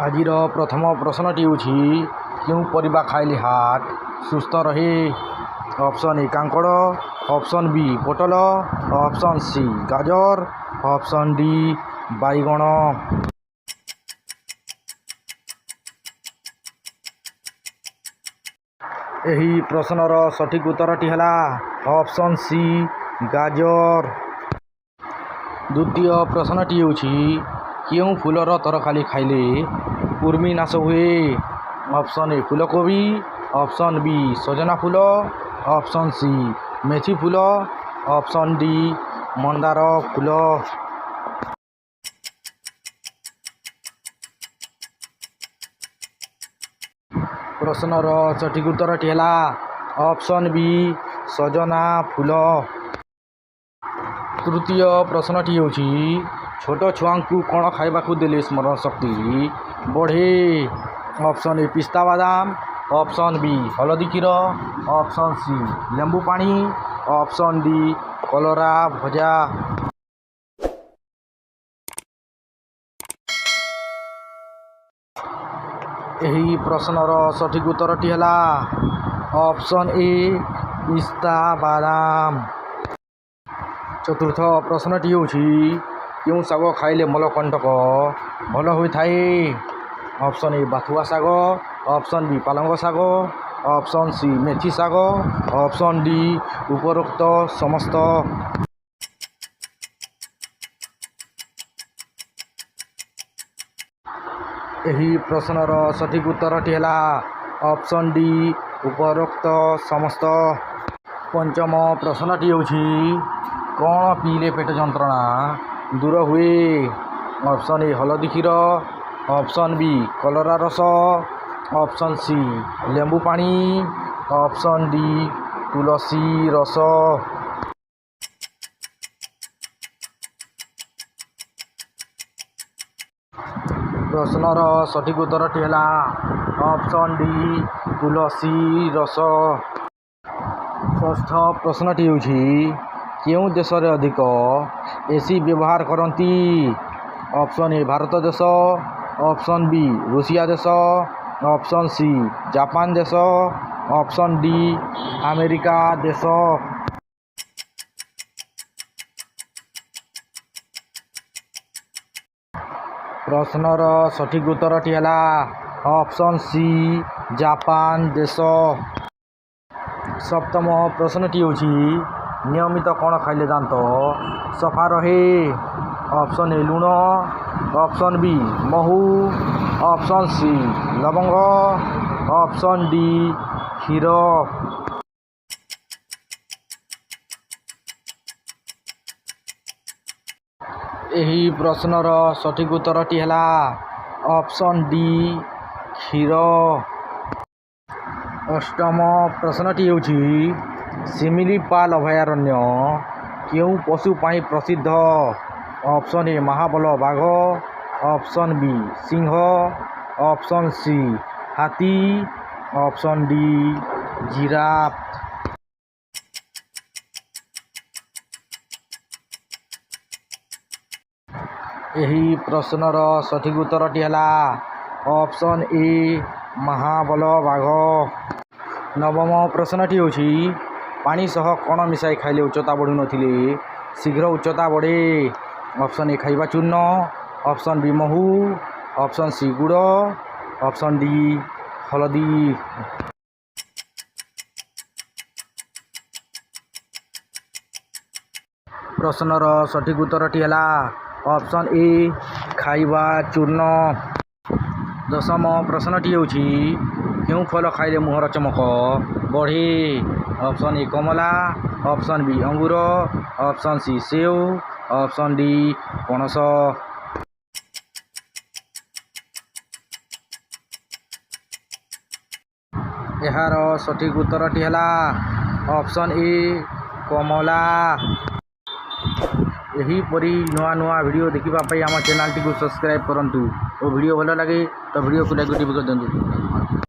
ଆଜିର ପ୍ରଥମ ପ୍ରଶ୍ନଟି ହେଉଛି କେଉଁ ପରିବା ଖାଇଲେ ହାର୍ଟ ସୁସ୍ଥ ରହେ? ଅପସନ୍ ଏ କାଙ୍କଡ଼, ଅପସନ୍ ବି ପୋଟଳ, ଅପସନ୍ ସି ଗାଜର, ଅପସନ୍ ଡି ବାଇଗଣ। ଏହି ପ୍ରଶ୍ନର ସଠିକ୍ ଉତ୍ତରଟି ହେଲା ଅପସନ୍ ସି ଗାଜର। ଦ୍ୱିତୀୟ ପ୍ରଶ୍ନଟି ହେଉଛି କେଉଁ ଫୁଲର ତରକାରୀ ଖାଇଲେ କୃମି ନାଶ ହୁଏ? ଅପସନ୍ ଏ ଫୁଲକୋବି, ଅପସନ୍ ବି ସଜନା ଫୁଲ, ଅପସନ୍ ସି ମେଥି ଫୁଲ, ଅପସନ୍ ଡି ମନ୍ଦାର ଫୁଲ। ପ୍ରଶ୍ନର ସଠିକ୍ ଉତ୍ତରଟି ହେଲା ଅପସନ୍ ବି ସଜନା ଫୁଲ। ତୃତୀୟ ପ୍ରଶ୍ନଟି ହେଉଛି ଛୋଟ ଛୁଆଙ୍କୁ କ'ଣ ଖାଇବାକୁ ଦେଲେ ସ୍ମରଣ ଶକ୍ତି ବଢ଼େ? ଅପସନ୍ ଏ ପିସ୍ତା ବାଦାମ, ଅପସନ୍ ବି ହଳଦୀ କ୍ଷୀର, ଅପସନ୍ ସି ଲେମ୍ବୁ ପାଣି, ଅପସନ୍ ଡି କଲରା ଭଜା। ଏହି ପ୍ରଶ୍ନର ସଠିକ୍ ଉତ୍ତରଟି ହେଲା ଅପସନ୍ ଏ ପିସ୍ତା ବାଦାମ। ଚତୁର୍ଥ ପ୍ରଶ୍ନଟି ହେଉଛି କେଉଁ ଶାଗ ଖାଇଲେ ମଳକଣ୍ଟକ ଭଲ ହୋଇଥାଏ? ଅପସନ୍ ଏ ବାଥୁଆ ଶାଗ, ଅପସନ୍ ବି ପାଲଙ୍ଗ ଶାଗ, ଅପସନ୍ ସି ମେଥି ଶାଗ, ଅପସନ୍ ଡି ଉପରୋକ୍ତ ସମସ୍ତ। ଏହି ପ୍ରଶ୍ନର ସଠିକ୍ ଉତ୍ତରଟି ହେଲା ଅପସନ୍ ଡି ଉପରୋକ୍ତ ସମସ୍ତ। ପଞ୍ଚମ ପ୍ରଶ୍ନଟି ହେଉଛି କ'ଣ ପିଇଲେ ପେଟ ଯନ୍ତ୍ରଣା ଦୂର ହୁଏ? ଅପସନ୍ ଏ ହଳଦୀ କ୍ଷୀର, ଅପସନ୍ ବି କଲରା ରସ, ଅପସନ୍ ସି ଲେମ୍ବୁ ପାଣି, ଅପସନ୍ ଡି ତୁଳସୀ ରସ। ପ୍ରଶ୍ନର ସଠିକ୍ ଉତ୍ତରଟି ହେଲା ଅପସନ୍ ଡି ତୁଳସୀ ରସ। ଷଷ୍ଠ ପ୍ରଶ୍ନଟି ହେଉଛି କେଉଁ ଦେଶରେ ଅଧିକ ଏସି ବ୍ୟବହାର କରନ୍ତି? ଅପସନ୍ ଏ ଭାରତ ଦେଶ, ଅପସନ୍ ବି ରୁଷିଆ ଦେଶ, ଅପସନ୍ ସି ଜାପାନ ଦେଶ, ଅପସନ୍ ଡି ଆମେରିକା ଦେଶ। ପ୍ରଶ୍ନର ସଠିକ୍ ଉତ୍ତରଟି ହେଲା ଅପସନ୍ ସି ଜାପାନ ଦେଶ। ସପ୍ତମ ପ୍ରଶ୍ନଟି ହେଉଛି ନିୟମିତ କ'ଣ ଖାଇଲେ ଦାନ୍ତ ସଫା ରହେ? ଅପସନ୍ ଏ ଲୁଣ, ଅପସନ୍ ବି ମହୁ, ଅପସନ୍ ସି ଲବଙ୍ଗ, ଅପସନ୍ ଡି କ୍ଷୀର। ଏହି ପ୍ରଶ୍ନର ସଠିକ୍ ଉତ୍ତରଟି ହେଲା ଅପସନ୍ ଡି କ୍ଷୀର। ଅଷ୍ଟମ ପ୍ରଶ୍ନଟି ହେଉଛି ଶିମିଳିପାଳ ଅଭୟାରଣ୍ୟ କେଉଁ ପଶୁ ପାଇଁ ପ୍ରସିଦ୍ଧ? ଅପସନ୍ ଏ ମହାବଳ ବାଘ, ଅପସନ୍ ବି ସିଂହ, ଅପସନ୍ ସି ହାତୀ, ଅପସନ୍ ଡି ଜିରାଫ। ଏହି ପ୍ରଶ୍ନର ସଠିକ୍ ଉତ୍ତରଟି ହେଲା ଅପସନ୍ ଏ ମହାବଳ ବାଘ। ନବମ ପ୍ରଶ୍ନଟି ହେଉଛି ପାଣି ସହ କ'ଣ ମିଶାଇ ଖାଇଲେ ଉଚ୍ଚତା ବଢ଼ୁନଥିଲେ ଶୀଘ୍ର ଉଚ୍ଚତା ବଢ଼େ? ଅପସନ୍ ଏ ଖାଇବା ଚୂର୍ଣ୍ଣ, ଅପସନ୍ ବି ମହୁ, ଅପସନ୍ ସି ଗୁଡ଼, ଅପସନ୍ ଡି ହଳଦୀ। ପ୍ରଶ୍ନର ସଠିକ୍ ଉତ୍ତରଟି ହେଲା ଅପସନ୍ ଏ ଖାଇବା ଚୂର୍ଣ୍ଣ। ଦଶମ ପ୍ରଶ୍ନଟି ହେଉଛି କେଉଁ ଫଳ ଖାଇଲେ ମୁହଁର ଚମକ ବଢ଼େ? Option A Kamala, option B ଅଙ୍ଗୁର, ଅପସନ୍ ସି ସେଓ, ଅପସନ୍ ଡି ପଣସ। ଏହାର ସଠିକ୍ ଉତ୍ତରଟି ହେଲା ଅପସନ୍ ଏ କମଳା। ଏହିପରି ନୂଆ ନୂଆ ଭିଡ଼ିଓ ଦେଖିବା ପାଇଁ ଆମ ଚ୍ୟାନେଲଟିକୁ ସବସ୍କ୍ରାଇବ୍ କରନ୍ତୁ ଓ ଭିଡ଼ିଓ ଭଲ ଲାଗେ ତ ଭିଡ଼ିଓକୁ ଲାଇକ୍ କରିଦିଅନ୍ତୁ।